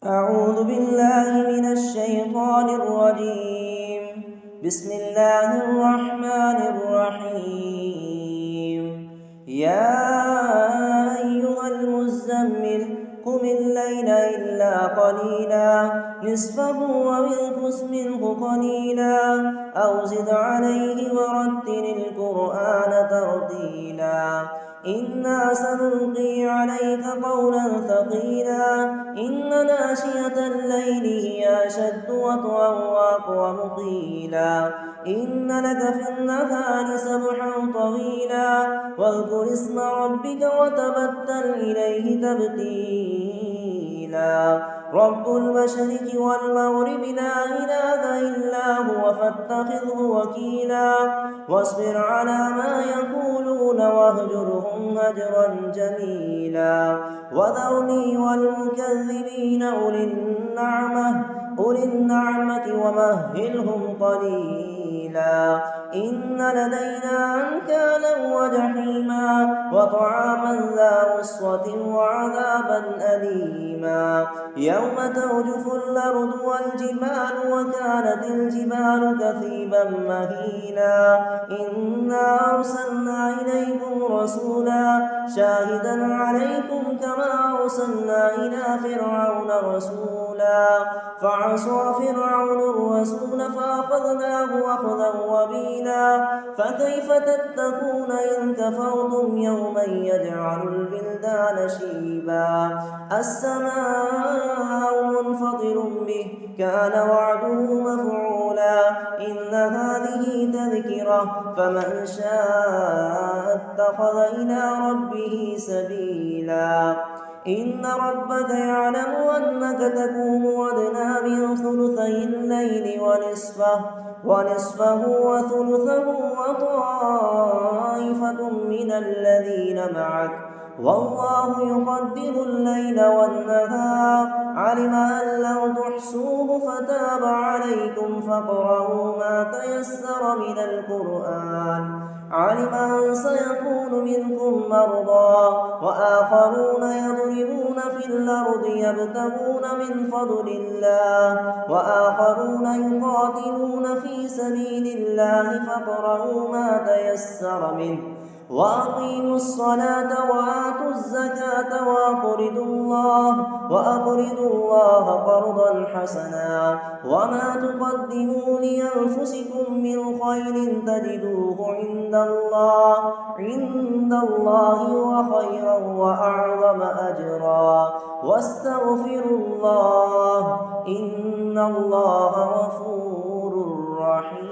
أعوذ بالله من الشيطان الرجيم. بسم الله الرحمن الرحيم. يا أيها المزمل قم الليل إلا قليلا نصفه أو انقص منه قليلا أو زد عليه ورتل القرآن ترتيلا إنا سنلقي عليك قولا ثقيلا إن ناشئة الليل هي أشد وطئا وأقوم قيلا إن لك في النهار سبحا طويلا واذكر اسم ربك وتبتل إليه تبتيلا رب المشرق والمغرب لا إله إلا هو فاتخذه وكيلا واصبر على ما يقولون واهجرهم هجرا جميلا وذرني والمكذبين أولي النعمة ومهلهم قليلا إن لدينا أنكالا وجحيما وطعاما ذا غصة وعذابا أليما يوم ترجف الأرض والجبال وكانت الجبال كثيبا مهيلا إنا أرسلنا إليكم رسولا شاهدا عليكم كما أرسلنا إلى فرعون رسولا فعصى فرعون الرسول فأخذناه أخذا وبيلا فكيف تتقون إن كفرتم يوما يجعل البلدان شيبا السماء منفطر به كان وعده مفعولا إن هذه تذكرة فمن شاء اتخذ إلى ربه سبيلا إن ربك يعلم أنك تقوم أدنى من ثلثي الليل ونصفه وثلثه وطائفة من الذين معك والله يقدر الليل والنهار علم أن لو تحصوه فتاب عليكم فاقرؤوا ما تيسر من القرآن علم أن سيكون منكم مرضى وآخرون يضربون في الأرض يبتغون من فضل الله وآخرون يقاتلون في سبيل الله فاقرؤوا ما تيسر منه وأقيموا الصلاة وآتوا الزكاة وأقرضوا الله قرضا حسنا وما تقدموا لأنفسكم من خير تجدوه عند الله هو خيرا وأعظم أجرا واستغفروا الله إن الله غفور رحيم.